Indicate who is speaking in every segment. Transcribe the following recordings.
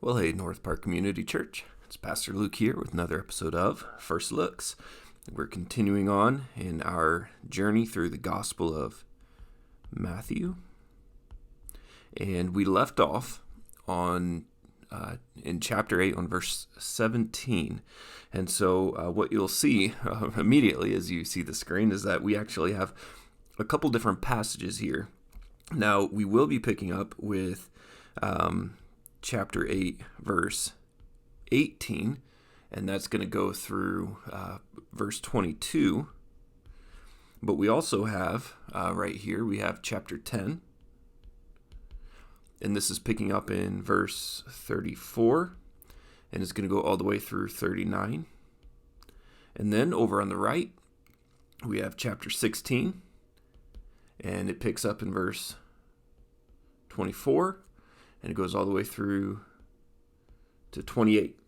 Speaker 1: Well, hey, North Park Community Church. It's Pastor Luke here with another episode of First Looks. We're continuing on in our journey through the Gospel of Matthew. And we left off on in chapter 8 on verse 17. And so what you'll see immediately as you see the screen is that we actually have a couple different passages here. Now, we will be picking up with chapter 8, verse 18, and that's going to go through verse 22. But we also have, right here, we have chapter 10, and this is picking up in verse 34, and it's going to go all the way through 39. And then over on the right, we have chapter 16, and it picks up in verse 24, and it goes all the way through to 28.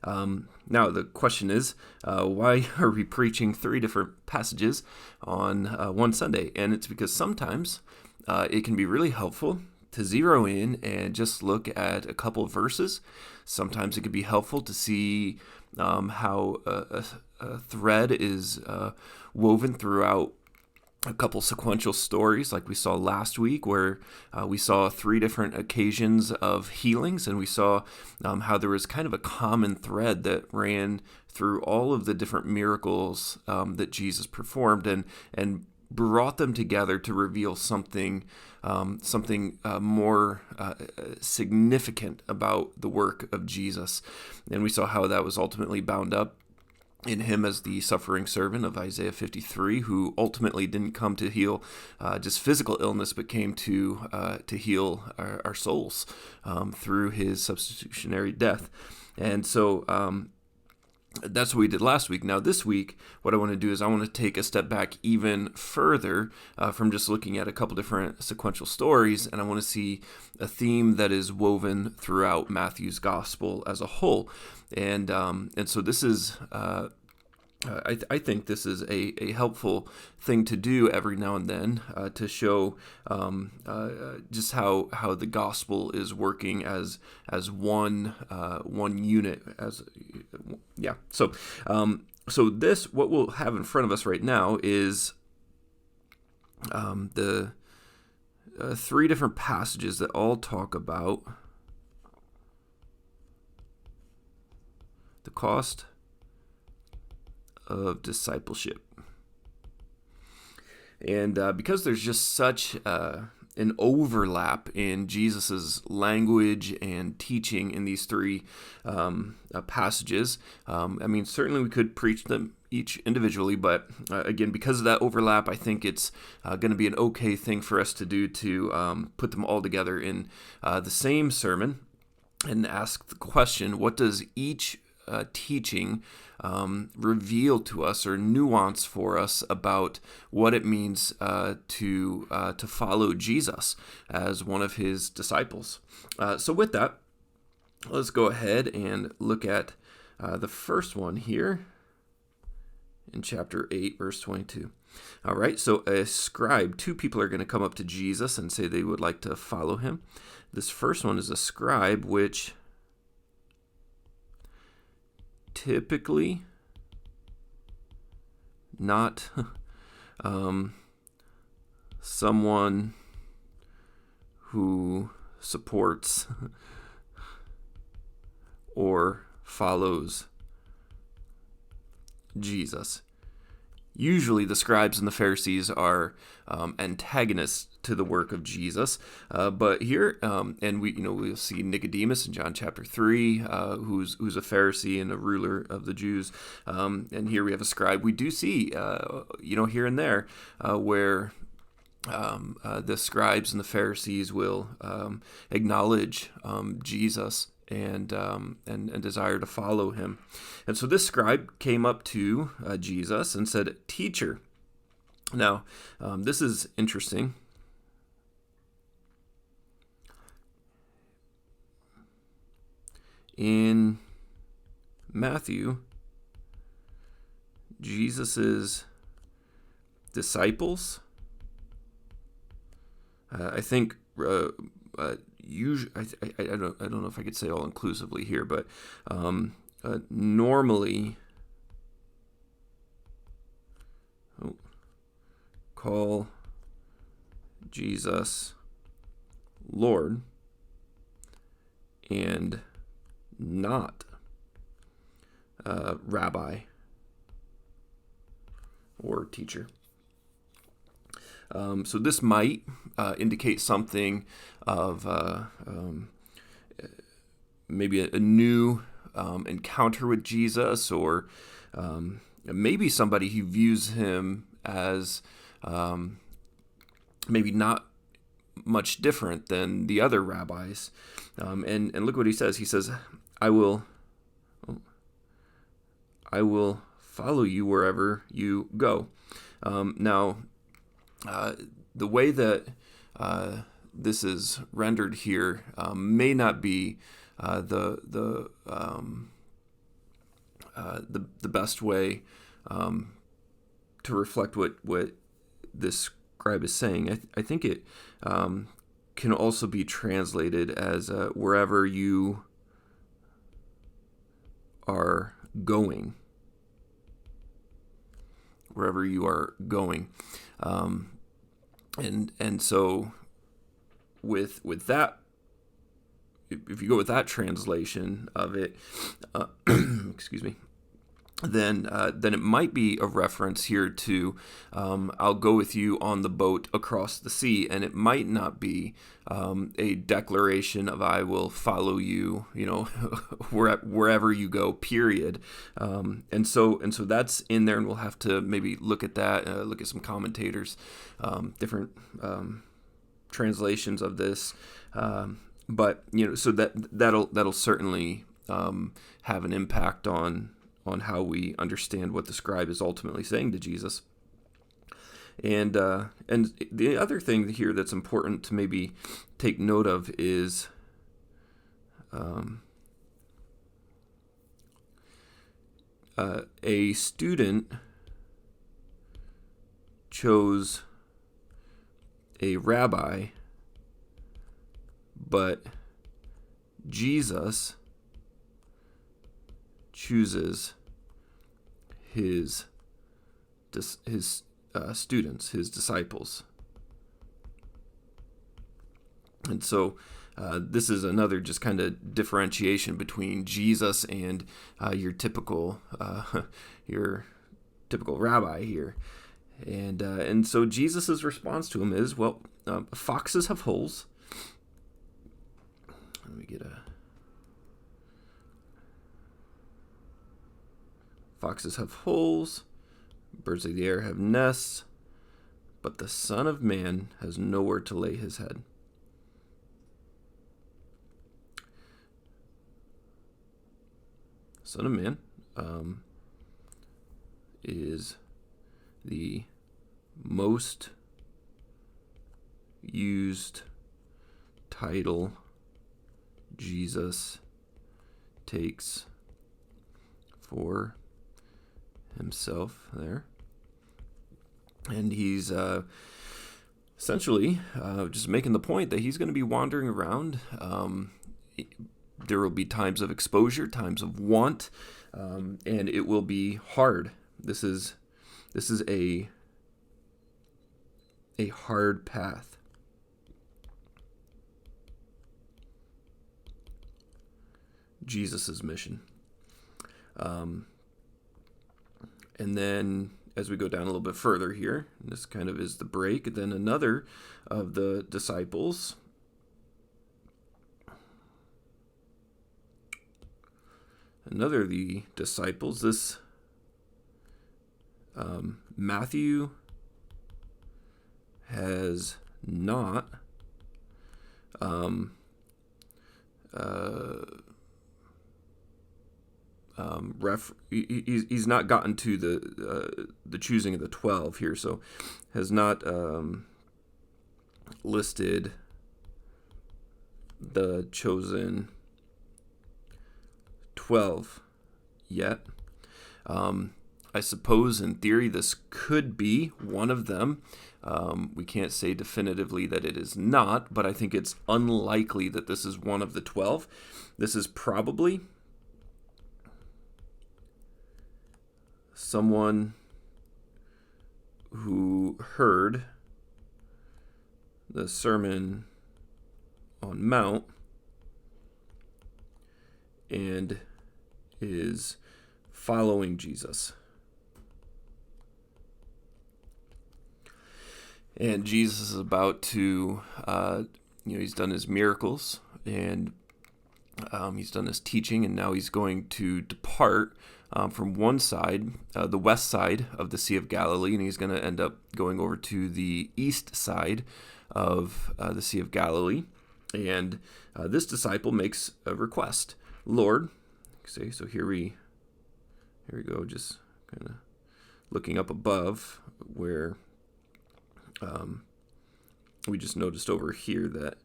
Speaker 1: Now, the question is, why are we preaching three different passages on one Sunday? And it's because sometimes it can be really helpful to zero in and just look at a couple of verses. Sometimes it can be helpful to see how a thread is woven throughout a couple sequential stories like we saw last week, where we saw three different occasions of healings, and we saw how there was kind of a common thread that ran through all of the different miracles that Jesus performed and brought them together to reveal something more significant about the work of Jesus. And we saw how that was ultimately bound up in him as the suffering servant of Isaiah 53, who ultimately didn't come to heal just physical illness, but came to heal our souls through his substitutionary death. And so that's what we did last week. Now this week, what I want to do is I want to take a step back even further from just looking at a couple different sequential stories, and I want to see a theme that is woven throughout Matthew's gospel as a whole. And so this is, I think this is a helpful thing to do every now and then to show just how the gospel is working as one unit. So this, what we'll have in front of us right now is the three different passages that all talk about the cost of discipleship. And because there's just such an overlap in Jesus's language and teaching in these three passages, certainly we could preach them each individually, but again, because of that overlap, I think it's going to be an okay thing for us to do to put them all together in the same sermon and ask the question, what does each teaching reveal to us or nuance for us about what it means to follow Jesus as one of his disciples. So with that, let's go ahead and look at the first one here in chapter 8, verse 22. All right, so a scribe, two people are going to come up to Jesus and say they would like to follow him. This first one is a scribe, which typically not someone who supports or follows Jesus. Usually the scribes and the Pharisees are antagonists to the work of Jesus, but here, and we'll see Nicodemus in John chapter 3, who's a Pharisee and a ruler of the Jews, and here we have a scribe. We do see, here and there, where the scribes and the Pharisees will acknowledge Jesus and desire to follow him. And so this scribe came up to Jesus and said, "Teacher." Now, this is interesting. In Matthew, Jesus's disciples, I think usually, I don't know if I could say all inclusively here, but normally call Jesus Lord and not rabbi or teacher. So this might indicate something of maybe a new encounter with Jesus, or maybe somebody who views him as maybe not much different than the other rabbis. And look what he says. He says, I will follow you wherever you go. Now, the way that this is rendered here may not be the best way to reflect what this scribe is saying. I think it can also be translated as wherever you are going. Wherever you are going. And so with that, if you go with that translation of it, excuse me, then it might be a reference here to I'll go with you on the boat across the sea, and it might not be a declaration of I will follow you, wherever you go, period. And so that's in there, and we'll have to maybe look at that, look at some commentators, different translations of this, but so that'll certainly have an impact on how we understand what the scribe is ultimately saying to Jesus. And the other thing here that's important to maybe take note of is a student chose a rabbi, but Jesus chooses his students, his disciples. And so this is another just kind of differentiation between Jesus and your typical rabbi here. And so Jesus' response to him is, well, foxes have holes. Let me get a... Foxes have holes, birds of the air have nests, but the Son of Man has nowhere to lay his head. Son of Man is the most used title Jesus takes for himself there. And he's essentially just making the point that he's going to be wandering around. There will be times of exposure, times of want, and it will be hard. This is a hard path. Jesus' mission. And then as we go down a little bit further here, this kind of is the break, then another of the disciples, this Matthew has not he's not gotten to the choosing of the 12 here, so has not listed the chosen 12 yet. I suppose in theory this could be one of them. We can't say definitively that it is not, but I think it's unlikely that this is one of the 12. This is probably someone who heard the Sermon on Mount and is following Jesus. And Jesus is about to, he's done his miracles, and he's done his teaching, and now he's going to depart from one side, the west side of the Sea of Galilee, and he's going to end up going over to the east side of the Sea of Galilee. And this disciple makes a request. Lord, so here we go, just kind of looking up above where we just noticed over here that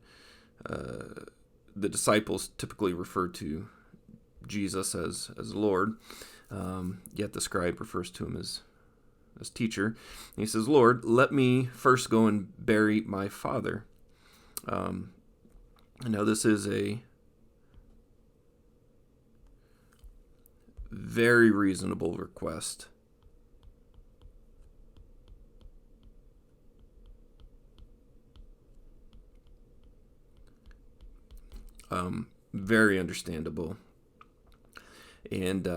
Speaker 1: the disciples typically refer to Jesus as Lord, yet the scribe refers to him as teacher. And he says, Lord, let me first go and bury my father. Now this is a very reasonable request. Very understandable. And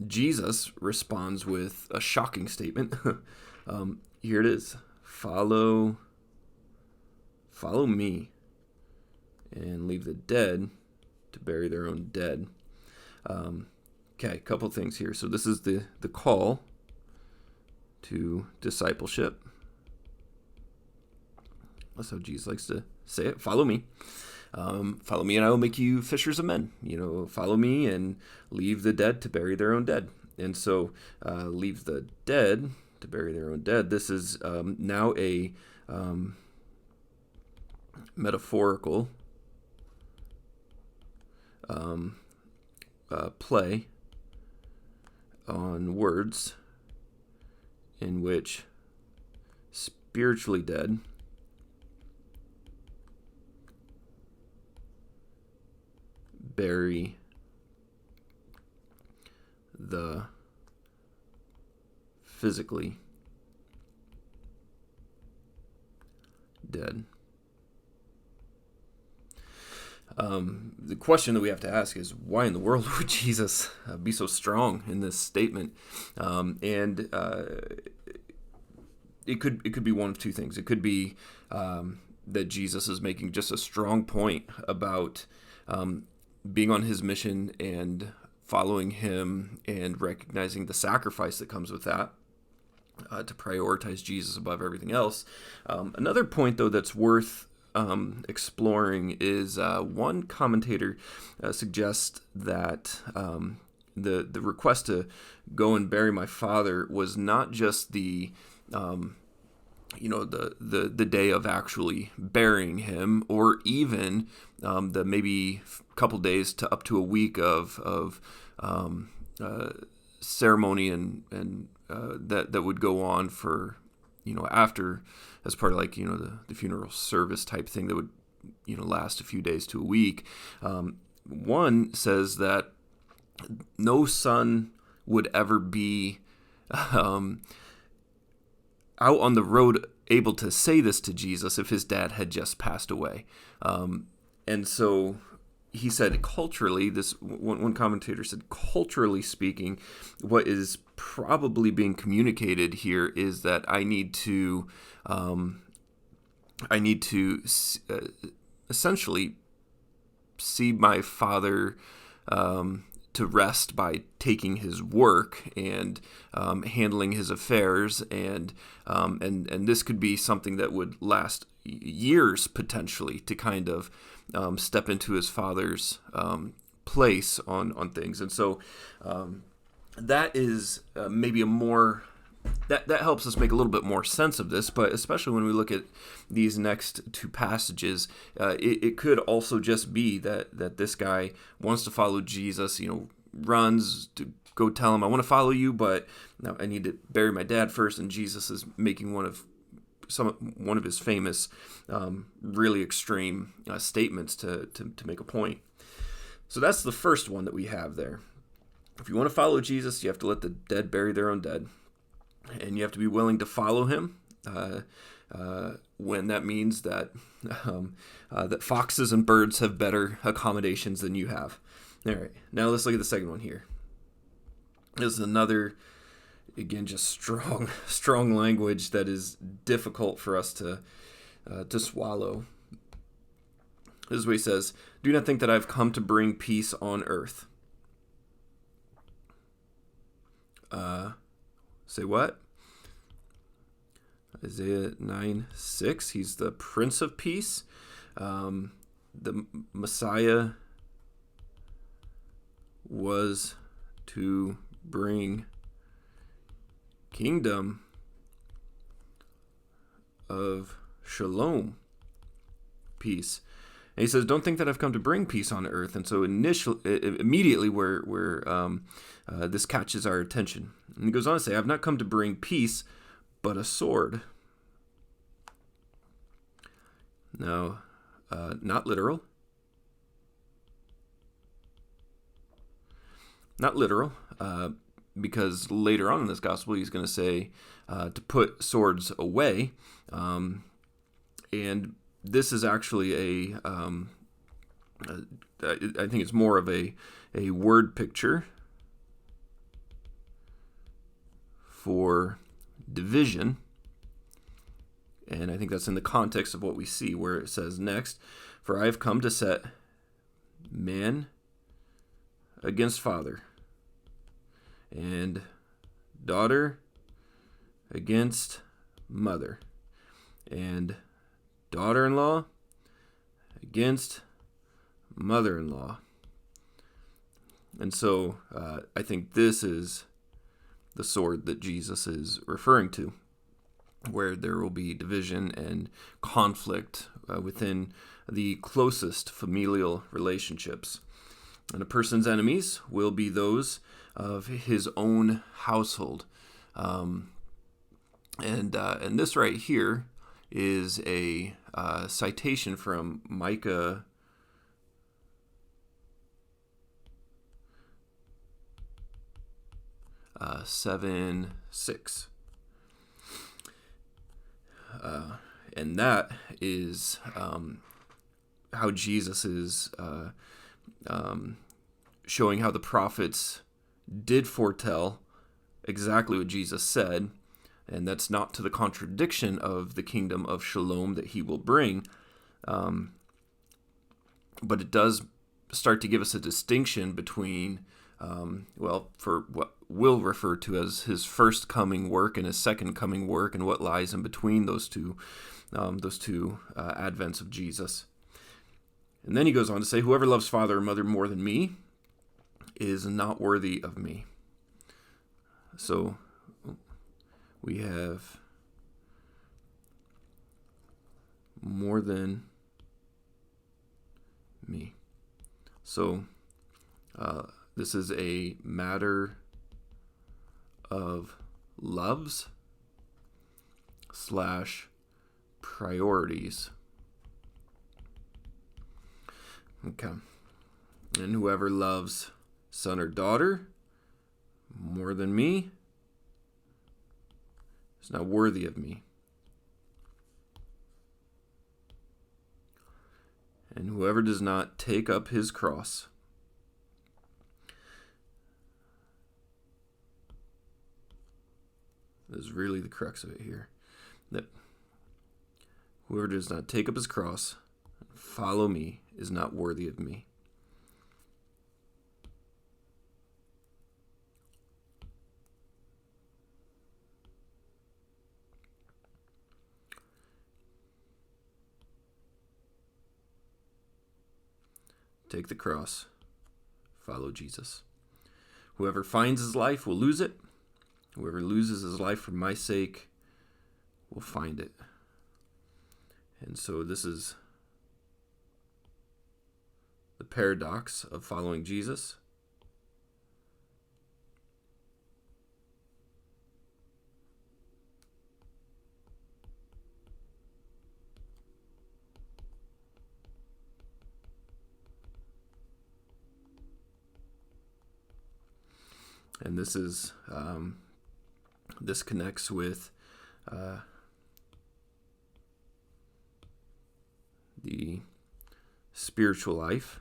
Speaker 1: Jesus responds with a shocking statement. Here it is. Follow me, and leave the dead to bury their own dead. Okay, a couple things here. So this is the call to discipleship. That's how Jesus likes to say it. Follow me. Follow me and I will make you fishers of men. Follow me and leave the dead to bury their own dead. And so leave the dead to bury their own dead. This is now a metaphorical play on words in which spiritually dead bury the physically dead. The question that we have to ask is, why in the world would Jesus be so strong in this statement? And it could be one of two things. It could be that Jesus is making just a strong point about being on his mission and following him and recognizing the sacrifice that comes with that, to prioritize Jesus above everything else. Another point, though, that's worth exploring is one commentator suggests that the request to go and bury my father was not just the day of actually burying him, or even the maybe couple days to up to a week of ceremony and that would go on for after, as part of the funeral service type thing that would last a few days to a week. One says that no son would ever be out on the road able to say this to Jesus if his dad had just passed away. And so he said culturally, this one commentator said, culturally speaking, what is probably being communicated here is that I need to essentially see my father to rest by taking his work and handling his affairs, and this could be something that would last years potentially, to kind of step into his father's place on things. And so that is maybe a more that helps us make a little bit more sense of this. But especially when we look at these next two passages, it could also just be that this guy wants to follow Jesus, runs to go tell him, I want to follow you, but now I need to bury my dad first. And Jesus is making one of one of his famous, really extreme statements to make a point. So that's the first one that we have there. If you want to follow Jesus, you have to let the dead bury their own dead, and you have to be willing to follow him. When that means that that foxes and birds have better accommodations than you have. All right, now let's look at the second one here. This is another, again, just strong language that is difficult for us to swallow. This is what he says: "Do not think that I've come to bring peace on earth." Say what? Isaiah 9:6. He's the Prince of Peace. The Messiah was to bring kingdom of shalom, peace. And he says, "Don't think that I've come to bring peace on earth." And so immediately where this catches our attention. And he goes on to say, "I've not come to bring peace, but a sword." Now, not literal. Not literal, because later on in this gospel, he's going to say to put swords away. And this is actually I think it's more of a word picture for division. And I think that's in the context of what we see, where it says next, "For I have come to set man against father, and daughter against mother, and daughter-in-law against mother-in-law." And so I think this is the sword that Jesus is referring to, where there will be division and conflict within the closest familial relationships. And a person's enemies will be those of his own household. And this right here is a citation from Micah 7:6. And that is how Jesus is showing how the prophets did foretell exactly what Jesus said, and that's not to the contradiction of the kingdom of shalom that he will bring, but it does start to give us a distinction between, for what we'll refer to as his first coming work and his second coming work, and what lies in between those two advents of Jesus. And then he goes on to say, "Whoever loves father or mother more than me is not worthy of me." So we have more than me. So this is a matter of loves / priorities. Okay. And whoever loves son or daughter more than me is not worthy of me. And whoever does not take up his cross is really the crux of it here. That whoever does not take up his cross and follow me is not worthy of me. Take the cross, follow Jesus. Whoever finds his life will lose it. Whoever loses his life for my sake will find it. And so this is the paradox of following Jesus. And this is this connects with the spiritual life.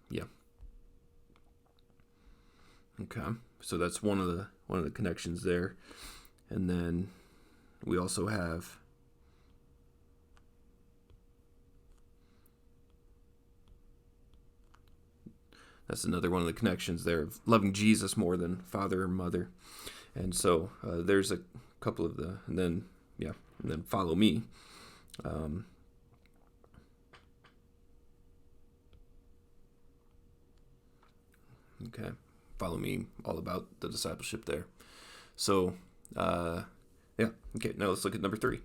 Speaker 1: Yeah. Okay. So that's one of the connections there. And then we also have that's another one of the connections there of loving Jesus more than father or mother. And so there's a couple of and then follow me. Okay, follow me, all about the discipleship there. So, okay, now let's look at number 3.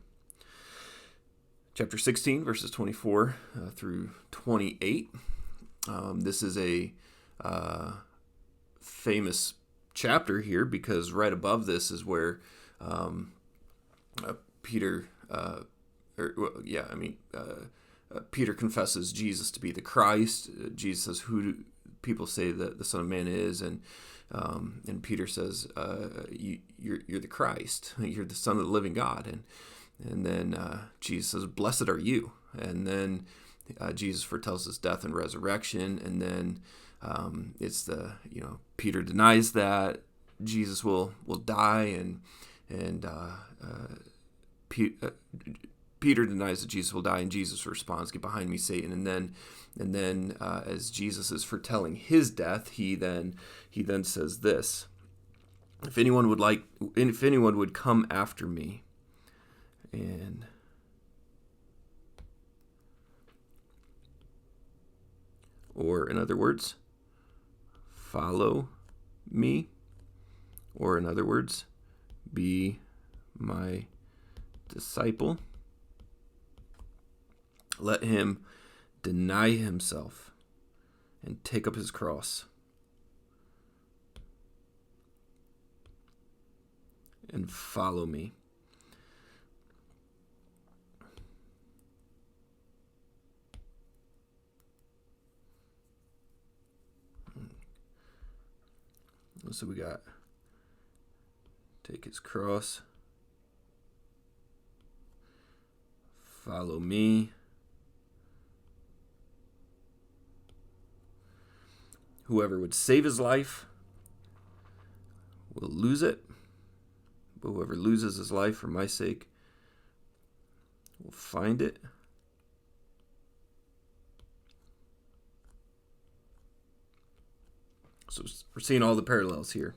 Speaker 1: Chapter 16, verses 24 through 28. This is a famous chapter here because right above this is where Peter confesses Jesus to be the Christ. Jesus says, "Who do people say that the Son of Man is?" And Peter says, "You're the Christ. You're the Son of the living God." And then Jesus says, "Blessed are you." And then Jesus foretells his death and resurrection. And then it's Peter denies that Jesus will die, and Peter denies that Jesus will die, and Jesus responds, "Get behind me, Satan." And then as Jesus is foretelling his death, he then says this: if anyone would come after me, or in other words, follow me, or in other words, be my disciple, let him deny himself and take up his cross and follow me. So we got take his cross, follow me. Whoever would save his life will lose it, but whoever loses his life for my sake will find it. So we're seeing all the parallels here.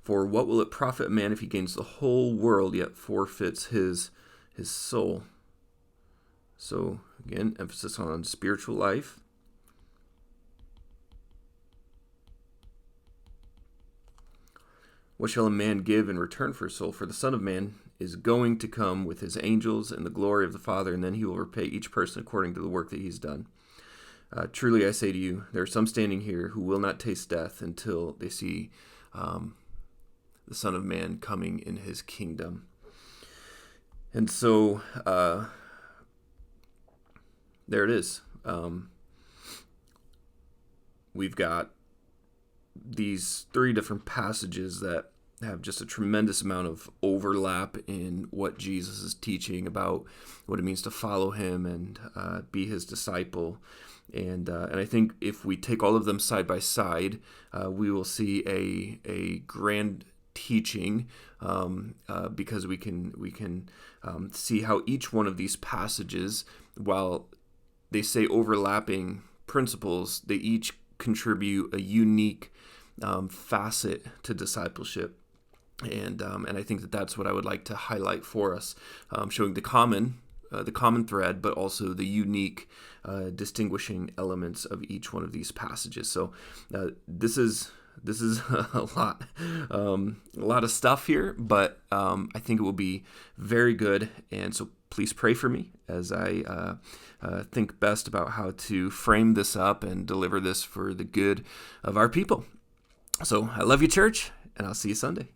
Speaker 1: For what will it profit a man if he gains the whole world yet forfeits his soul? So again, emphasis on spiritual life. What shall a man give in return for his soul? For the Son of Man is going to come with his angels in the glory of the Father, and then he will repay each person according to the work that he's done. Truly I say to you, there are some standing here who will not taste death until they see the Son of Man coming in his kingdom. And so there it is. We've got these 3 different passages that have just a tremendous amount of overlap in what Jesus is teaching about what it means to follow him and be his disciple. And I think if we take all of them side by side, we will see a grand teaching because we can see how each one of these passages, while they say overlapping principles, they each contribute a unique facet to discipleship. And I think that that's what I would like to highlight for us, showing the common thread, but also the unique distinguishing elements of each one of these passages. So this is a lot of stuff here, but I think it will be very good. And so please pray for me as I think best about how to frame this up and deliver this for the good of our people. So I love you, church, and I'll see you Sunday.